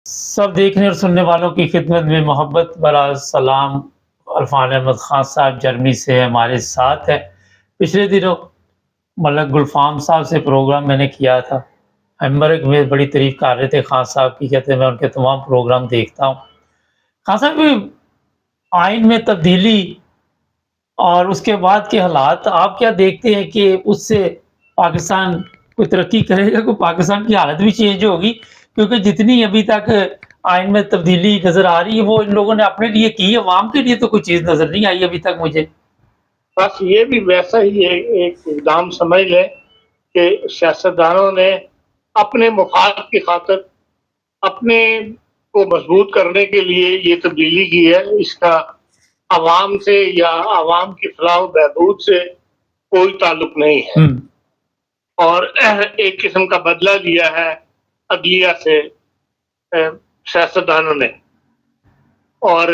सब देखने और सुनने वालों की खिदमत में मोहब्बत भरा सलाम। अरफान अहमद खान साहब जर्मनी से हमारे साथ हैं। पिछले दिनों मलक गुलफाम साहब से प्रोग्राम मैंने किया था। हैम्बर्ग में बड़ी तारीफ कर रहे थे खान साहब की, कहते हैं मैं उनके तमाम प्रोग्राम देखता हूँ। खान साहब, आइन में तब्दीली और उसके बाद के हालात आप क्या देखते हैं कि उससे पाकिस्तान कोई तरक्की करेगा, कोई पाकिस्तान की हालत भी चेंज होगी? क्योंकि जितनी अभी तक आइन में तब्दीली नज़र आ रही है वो इन लोगों ने अपने लिए की है, अवाम के लिए तो कोई चीज़ नज़र नहीं आई अभी तक मुझे। बस ये भी वैसा ही एक इक़दाम समझ लें कि सियासतदानों ने अपने मुफाद की खातिर अपने को मजबूत करने के लिए ये तब्दीली की है। इसका अवाम से या अवाम की फलाह व बहबूद से कोई ताल्लुक नहीं है और एक किस्म का बदला लिया है अदलिया से सियासतदानों ने। और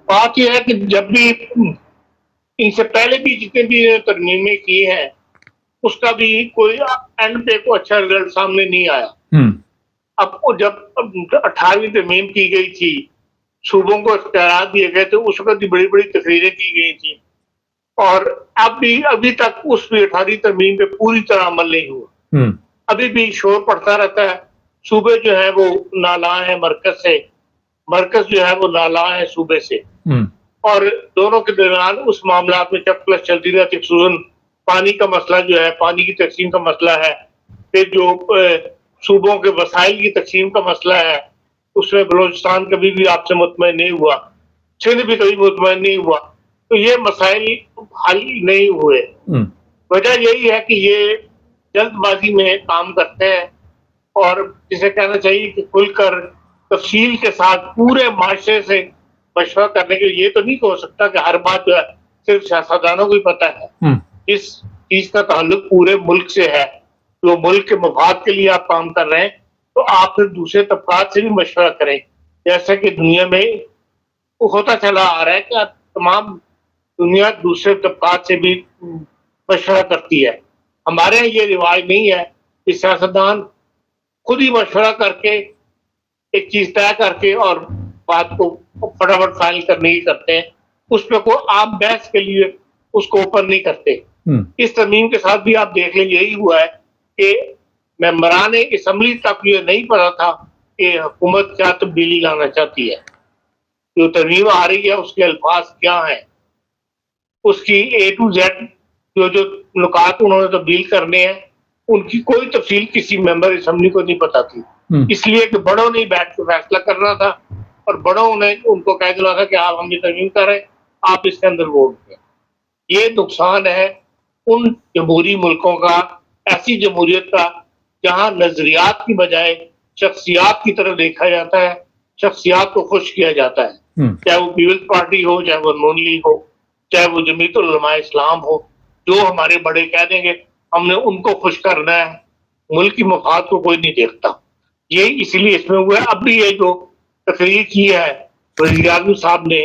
बात यह है कि जब भी इनसे पहले भी जितने भी तरमीमें की हैं उसका भी कोई एंड पे को अच्छा रिजल्ट सामने नहीं आया। अब जब 18वीं तरमीम की गई थी, सूबों को इख्तियारात दिए गए थे, उस वक्त भी बड़ी बड़ी तकरीरें की गई थी और अब भी अभी तक उस 18वीं तरमीम पे पूरी तरह अमल नहीं हुआ। अभी भी शोर पड़ता रहता है। सूबे जो है वो नाला है मरकज से, मरकज जो है वो नाला है सूबे से और दोनों के दरमियान उस मामला में चपकलस चलती रहती है। खसूसन पानी का मसला जो है, पानी की तकसीम का मसला है, फिर जो सूबों के वसाइल की तकसीम का मसला है, उसमें बलोचिस्तान कभी भी आपसे मुतमईन नहीं हुआ, सिंध भी कभी मुतमईन नहीं हुआ। तो ये मसाइल हल नहीं हुए। वजह यही है कि ये जल्दबाजी में काम करते हैं और जिसे कहना चाहिए कि खुलकर तफसील के साथ पूरे माशरे से मशवरा करने के लिए। ये तो नहीं हो सकता कि हर बात जो है सिर्फ सियासतदानों को ही पता है। इस चीज का ताल्लुक पूरे मुल्क से है। जो मुल्क के मफाद के लिए आप काम कर रहे हैं तो आप फिर दूसरे तबकात से भी मशवरा करें। जैसा कि दुनिया में होता चला आ रहा है कि तमाम दुनिया दूसरे तबकात से भी मशवरा करती है। हमारे यहाँ ये रिवाज नहीं है कि सियासतदान खुद ही मशवरा करके एक चीज तय करके और बात को फटाफट फाइल करने की करते हैं। उस पर कोई आम बहस के लिए उसको ओपन नहीं करते। इस तरमीम के साथ भी आप देख लें यही हुआ है कि मेंबरान असम्बली तक ये नहीं पता था कि हुकूमत क्या तब्दीली लाना चाहती है। जो तरमीम आ रही है उसके अल्फाज क्या हैं, उसकी A to Z जो नुकात उन्होंने तब्दील करने हैं उनकी कोई तफसील किसी मेंबर असम्बली को नहीं पता थी। इसलिए कि बड़ों ने बैठ के फैसला करना था और बड़ों ने उनको कह देना था कि आप हम ये तरमीम कर रहे हैं, आप इसके अंदर वोट दें। ये नुकसान है उन जमहूरी मुल्कों का, ऐसी जमहूरियत का जहां नजरियात की बजाय शख्सियात की तरफ देखा जाता है, शख्सियात को खुश किया जाता है। चाहे वो पीपल्स पार्टी हो, चाहे वो नून लीग हो, चाहे वो जमीयत उलमा इस्लाम हो, जो हमारे बड़े कह देंगे हमने उनको खुश करना है, मुल्क की मफाद को कोई नहीं देखता। ये इसलिए इसमें हुआ है। अब भी ये जो तकरीर की है वज़ीर आज़म साहब ने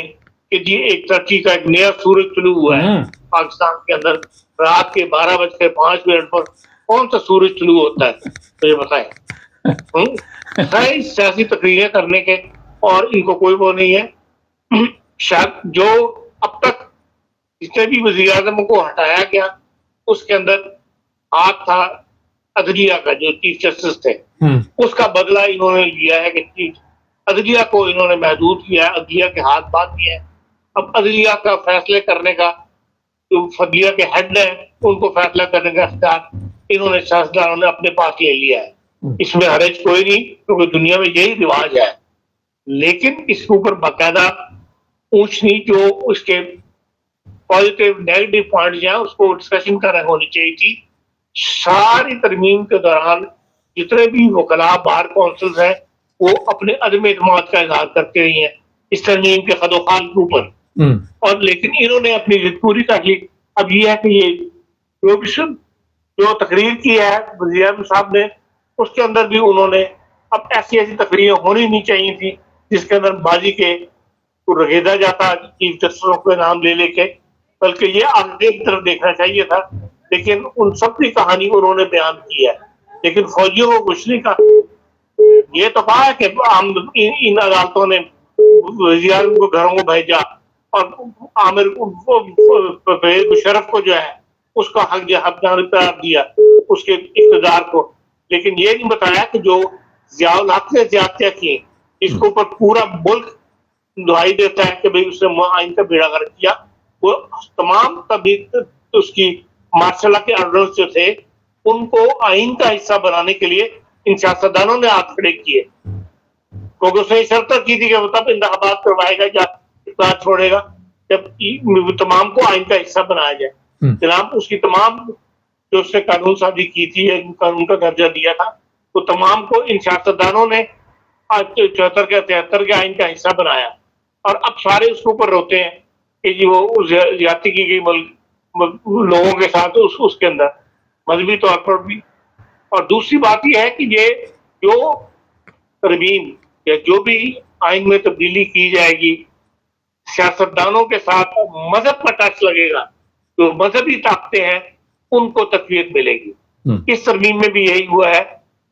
कि जी एक तरक्की का एक नया सूरज तुलू हुआ है पाकिस्तान के अंदर, रात के 12:05 पर कौन सा सूरज तुलू होता है तो ये बताएं। सियासी तकरीरें करने के और इनको कोई वो नहीं है। शायद जो अब तक जितने भी वज़ीर आज़म को हटाया गया उसके अंदर हाथ था अदलिया का, जो चीफ जस्टिस थे, उसका बदला इन्होंने लिया है कि अदलिया को इन्होंने महदूद किया है, अदलिया के हाथ बांध दिए हैं। अब अदलिया का फैसले करने का जो अदलिया के हेड है उनको फैसला करने का इख्तियार इन्होंने सियासतदानों ने अपने पास ले लिया है। इसमें हरज कोई नहीं क्योंकि दुनिया में यही रिवाज है। लेकिन इसके ऊपर बाकायदा ऊंच नीच जो उसके पॉजिटिव नेगेटिव पॉइंट जो है उसको डिस्कशन कर होनी चाहिए थी। सारी तरमीम के दौरान जितने भी वकला बार काउंसिल्स हैं वो अपने अदम एतमाद का इजहार करते रही हैं इस तरमीम के खदोखाल के ऊपर, और लेकिन इन्होंने अपनी जिद पूरी कर ली। अब ये है कि ये जो तकरीर की है वज़ीर आज़म साहब ने, उसके अंदर भी उन्होंने अब ऐसी ऐसी तकरीरें होनी नहीं चाहिए थी जिसके अंदर बाजी के रगेदा जाता चीफ जस्टिसों के नाम ले लेके, बल्कि ये आगे की तरफ देखना चाहिए था। लेकिन उन सब की कहानी उन्होंने बयान की है। लेकिन फौजियों को कुछ नहीं कहा, ये तो कहा है कि हम इन अदालतों ने वज़ीर को घरों को भेजा और आमिर शरफ को जो है उसका हकदार करार दिया उसके इक़्तिदार को, लेकिन ये नहीं बताया कि जो ज़ियाउल हक ने ज़्यादतियां की इसके ऊपर पूरा मुल्क दुहाई देता है कि भाई उसने आइन का बेड़ा गर्क किया। वो तमाम तभी उसकी मार्शल के ऑर्डर्स जो थे उनको आइन का हिस्सा बनाने के लिए इन सियासतदानों ने हाथ खड़े किए, क्योंकि उसने शर्त की थी कि वो तब इंतखाबात करवाएगा या इक़्तिदार छोड़ेगा जब तमाम को आइन का हिस्सा बनाया जाए। जनाब उसकी तमाम जो उसने कानून साजी की थी, कानून का दर्जा दिया था, तो तमाम को इन सियासतदानों ने 74 के 73 के आइन का हिस्सा बनाया और अब सारे उसके ऊपर रोते हैं कि जी वो ज्यादती की गई लोगों के साथ उसके अंदर मजहबी तौर पर भी। और दूसरी बात यह है कि ये जो तरमीम या जो भी आइन में तब्दीली की जाएगी सियासतदानों के साथ मजहब का टच लगेगा, जो मजहबी ताकतें हैं उनको तकवीत मिलेगी। इस तरमीम में भी यही हुआ है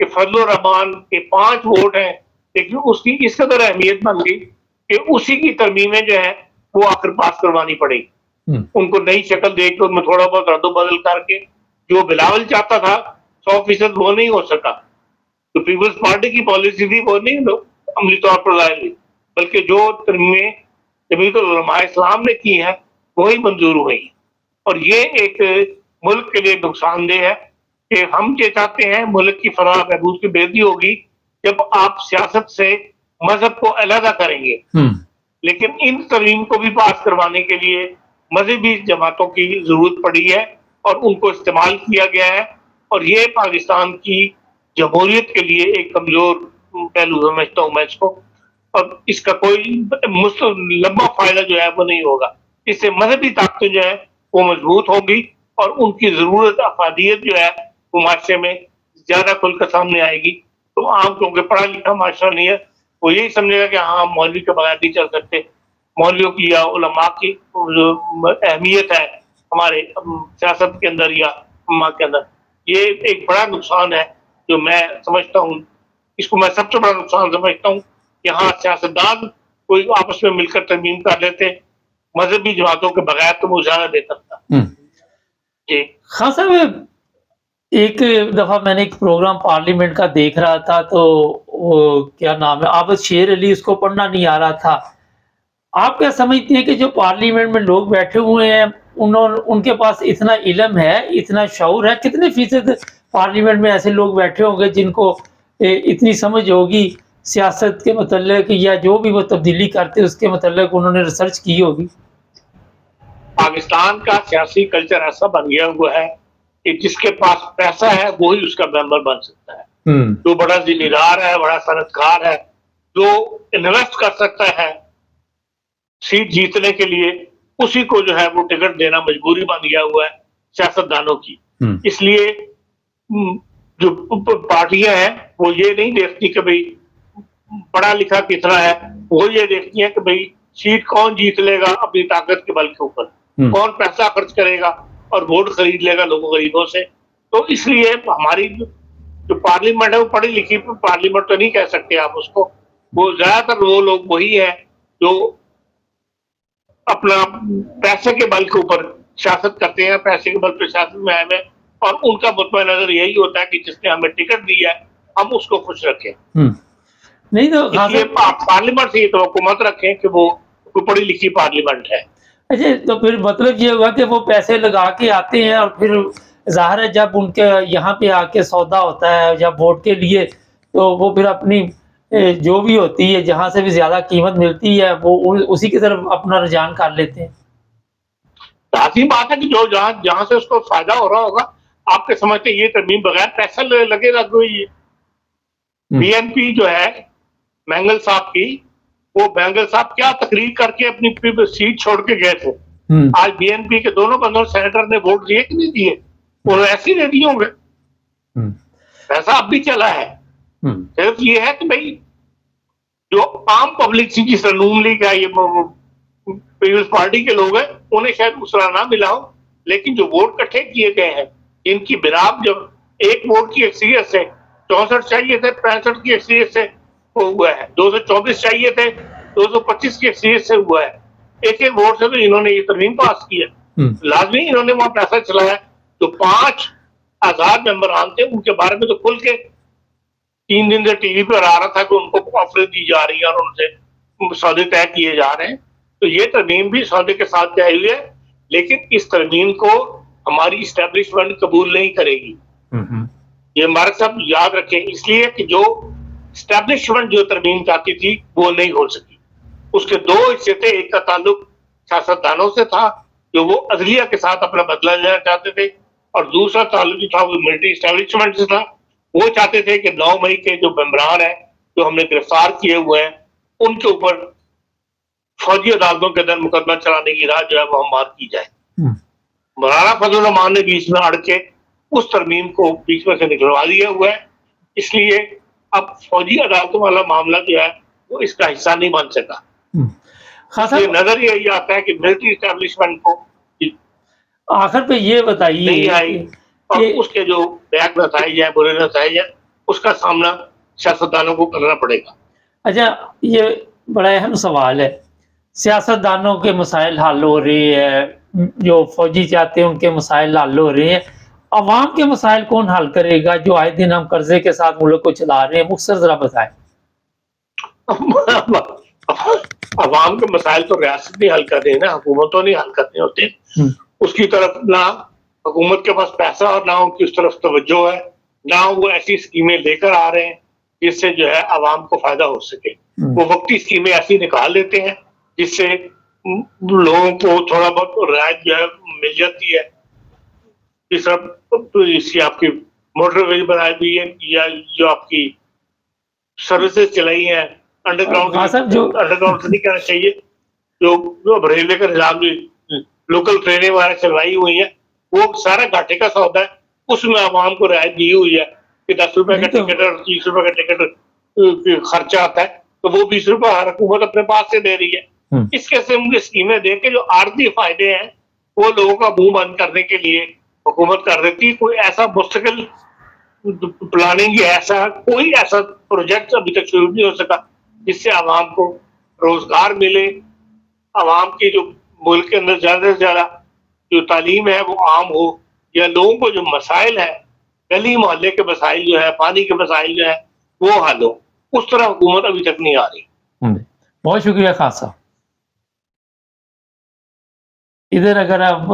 कि फजल रहमान के 5 वोट हैं, लेकिन उसकी इस कदर अहमियत बन गई कि उसी की तरमीमें जो है वो आखिर पास करवानी पड़ेगी। उनको नई शक्ल देकर उनमें थोड़ा बहुत रद्द बदल करके जो बिलावल चाहता था 100% वो नहीं हो सका। तो पीपल्स पार्टी की पॉलिसी थी वो नहीं अमली तौर पर लाई गई, बल्कि जो तरमीमें जमीयतुल उलमा इस्लाम ने की है वही मंजूर हुई। और ये एक मुल्क के लिए नुकसानदेह है कि हम ये चाहते हैं मुल्क की फलाह बहबूद की बेहतरी होगी जब आप सियासत से मजहब को अलहदा करेंगे, लेकिन इन तरमीम को भी पास करवाने के लिए मजहबी जमातों की जरूरत पड़ी है और उनको इस्तेमाल किया गया है। और ये पाकिस्तान की जमहूरियत के लिए एक कमजोर पहलू समझता हूँ मैं इसको, और इसका कोई लंबा फायदा जो है वो नहीं होगा। इससे मजहबी ताकतें जो है वो मजबूत होगी और उनकी जरूरत अफादियत जो है वो माशरे में ज्यादा खुलकर सामने आएगी। तो आम क्योंकि पढ़ा लिखा माशरा नहीं है, वो यही समझेगा कि हाँ मौलवी के बगैर नहीं चल सकते। मौलवियों की या उलमा की जो अहमियत है हमारे सियासत के अंदर या उम्मा के अंदर, ये एक बड़ा नुकसान है जो मैं समझता हूँ। इसको मैं सबसे बड़ा नुकसान समझता हूँ कि हाँ सियासतदान कोई आपस में मिलकर तरमीम कर लेते, मजहबी जमातों के बगैर तो वो ज्यादा बेहतर था। जी खान साहब, एक दफा मैंने एक प्रोग्राम पार्लियामेंट का देख रहा था, तो वो क्या नाम है, आबद शेर अली, उसको पढ़ना नहीं आ रहा था। आप क्या समझते हैं कि जो पार्लियामेंट में लोग बैठे हुए हैं उनके पास इतना इल्म है, इतना शऊर है? कितने फीसद पार्लियामेंट में ऐसे लोग बैठे होंगे जिनको इतनी समझ होगी सियासत के मतलब, या जो भी वो तब्दीली करते उसके मतलब उन्होंने रिसर्च की होगी? पाकिस्तान का सियासी कल्चर ऐसा बन गया हुआ है कि जिसके पास पैसा है वो ही उसका मेंबर बन सकता है। जो बड़ा जिम्मेदार है, बड़ा सनतकार है, जो इन्वेस्ट कर सकता है सीट जीतने के लिए, उसी को जो है वो टिकट देना मजबूरी बन गया हुआ है सियासतदानों की। इसलिए जो पार्टियां हैं वो ये नहीं देखती कि भाई पढ़ा लिखा कितना है, वो ये देखती है कि भाई सीट कौन जीत लेगा अपनी ताकत के बल के ऊपर, कौन पैसा खर्च करेगा और वोट खरीद लेगा लोगों गरीबों से। तो इसलिए हमारी जो पार्लियामेंट है वो पढ़ी लिखी पार्लियामेंट तो नहीं कह सकते आप उसको। वो ज्यादातर वो लोग वही है जो अपना पैसे के बल के ऊपर सियासत करते हैं, पैसे के बल पर सियासत में आए हैं, और उनका मुतबा नजर यही होता है कि जिसने हमें टिकट दिया है हम उसको खुश रखें। नहीं तो इसलिए पार्लियामेंट से ये तो हुकूमत रखें कि वो पढ़ी लिखी पार्लियामेंट है। अच्छा, तो फिर मतलब ये हुआ कि वो पैसे लगा के आते हैं और फिर ज़ाहिर है जब उनके यहाँ पे आके सौदा होता है जब वोट के लिए, तो वो फिर अपनी जो भी होती है जहाँ से भी ज्यादा कीमत मिलती है वो उसी की तरफ अपना रुझान कर लेते हैं। लाज़मी बात है कि जो जहाँ से उसको फायदा हो रहा होगा, आपके समझते ये तरमीम बगैर पैसा लगेगा कोई। बीएनपी जो है मैंगल साहब की, वो मैंगल साहब क्या तकरीर करके अपनी सीट छोड़ के गए थे। आज बीएनपी के दोनों बंदों सेनेटर ने वोट दिए कि नहीं दिए? वो ऐसे ही दे दिए होंगे, पैसा अब भी चला है। सिर्फ ये है कि भाई जो आम पब्लिक सी जिस नून लीग है, ये पीपल्स पार्टी के लोग हैं, उन्हें शायद दूसरा ना मिला हो, लेकिन जो वोट इकट्ठे किए गए हैं इनकी बिना जब एक वोट की अक्सरियत से 64 चाहिए थे, 65 की अक्सरियत से वो हुआ है। 224 चाहिए थे, 225 की अक्सरियत से हुआ है। एक-एक वोट से तो इन्होंने ये तरमीम पास की है। लाजमी इन्होंने वहां पैसा चलाया। जो 5 आजाद मेंबरान थे उनके बारे में तो खुल के 3 दिन से टीवी पर आ रहा था कि उनको ऑफर दी जा रही है और उनसे सौदे तय किए जा रहे हैं। तो ये तरमीम भी सौदे के साथ तय हुई है, लेकिन इस तरमीम को हमारी इस्टेब्लिशमेंट कबूल नहीं करेगी। ये हमारे सब याद रखें, इसलिए कि जो इस्टेब्लिशमेंट जो तरमीम चाहती थी वो नहीं हो सकी। उसके 2 हिस्से थे, एक का ताल्लुक सियासतदानों से था जो वो अदलिया के साथ अपना बदला लेना चाहते थे, और दूसरा ताल्लुक जो था वो मिलिट्री इस्टेब्लिशमेंट से था। वो चाहते थे कि 9 मई के जो मेंबरान है जो हमने गिरफ्तार किए हुए हैं उनके ऊपर फौजी अदालतों के अंदर मुकदमा चलाने की राह जो है वो हमवार की जाए। मौलाना फजल रहमान ने बीच में अड़ के उस तरमीम को बीच में से निकलवा दिया हुआ है, इसलिए अब फौजी अदालतों वाला मामला जो है वो इसका हिस्सा नहीं बन सका। ये नजर यही आता है कि मिलिट्री इस्टेब्लिशमेंट को आखिर पे ये बताइए नहीं आई और उसके जो बैक नताइज है, बुरे नताइज है, उसका सामना सियासतदानों को करना पड़ेगा। अच्छा, ये बड़ा अहम सवाल है। सियासतदानों के मसाइल हल हो रहे हैं, जो फौजी चाहते हैं उनके मसाइल हल हो रहे हैं, अवाम के मसाइल कौन हल करेगा जो आए दिन हम कर्जे के साथ मुल्क को चला रहे हैं? मुख्तसर जरा बताएं। अवाम के मसाइल तो रियासत नहीं हल कर रही है ना, हुकूमतों नहीं हल करने होते। उसकी तरफ ना हुकूमत के पास पैसा और ना उनकी उस तरफ तवज्जो है, ना वो ऐसी स्कीमें लेकर आ रहे हैं जिससे जो है अवाम को फायदा हो सके। वो वक्ती स्कीमें ऐसी निकाल लेते हैं जिससे लोगों को थोड़ा बहुत राहत जो है मिल जाती है। इस तरह इसकी आपकी मोटरवे बनाई हुई है या जो आपकी सर्विसेज चलाई है अंडरग्राउंड, जो अंडरग्राउंड से नहीं कहना चाहिए, जो रेलवे का निजाम लोकल ट्रेनें वगैरह चलवाई हुई है, वो सारा घाटे का सौदा है। उसमें आवाम को राहत दी हुई है कि 10 रुपए का टिकट और 30 रुपए का टिकट खर्चा आता है, तो वो 20 रुपए हर हुकूमत अपने पास से दे रही है। इस किस्म की स्कीमें दे के जो आर्थिक फायदे हैं वो लोगों का मुंह बंद करने के लिए हुकूमत कर देती है। कोई ऐसा मुस्तकिल प्लानिंग या ऐसा कोई ऐसा प्रोजेक्ट अभी तक शुरू नहीं हो सका जिससे आवाम को रोजगार मिले, आवाम की जो मुल्क के अंदर ज्यादा से ज्यादा जो तालीम है वो आम हो, या लोगों को जो मसाइल है, गली मोहल्ले के मसाइल जो है, पानी के मसाइल जो है वो हल हो। उस तरह हुकूमत अभी तक नहीं आ रही। बहुत शुक्रिया खान साहब। इधर अगर आप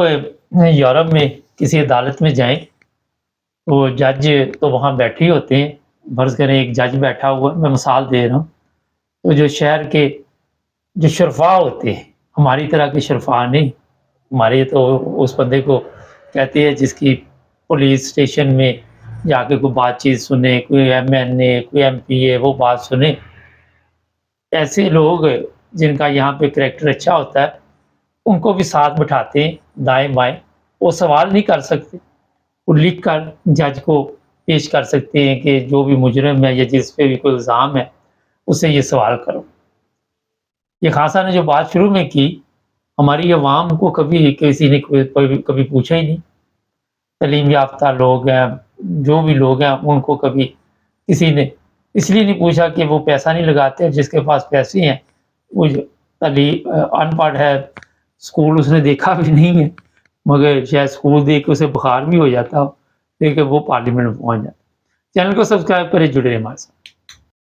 यूरोप में किसी अदालत में जाएं तो जज तो वहाँ बैठे ही होते हैं। फर्ज करें एक जज बैठा हुआ है, मैं मिसाल दे रहा हूँ, तो जो शहर के जो शरफा होते हैं, हमारी तरह के शरफा नहीं, हमारे तो उस बंदे को कहते हैं जिसकी पुलिस स्टेशन में जाके कोई बातचीत सुने, कोई MNA कोई MPA वो बात सुने। ऐसे लोग जिनका यहाँ पे करैक्टर अच्छा होता है उनको भी साथ बिठाते हैं दाएं बाएं। वो सवाल नहीं कर सकते, वो लिख कर जज को पेश कर सकते हैं कि जो भी मुजरिम है या जिस पे भी कोई इल्ज़ाम है उससे ये सवाल करो। ये खासा ने जो बात शुरू में की, हमारी अवाम को कभी किसी ने कभी पूछा ही नहीं। तालीम याफ्ता लोग हैं, जो भी लोग हैं, उनको कभी किसी ने इसलिए नहीं पूछा कि वो पैसा नहीं लगाते। जिसके पास पैसे हैं वो अनपढ़ है, स्कूल उसने देखा भी नहीं है, मगर शायद स्कूल देख के उसे बुखार भी हो जाता हो, लेकिन वो पार्लियामेंट में पहुंच जाता। चैनल को सब्सक्राइब करें, जुड़े रहे हमारे साथ।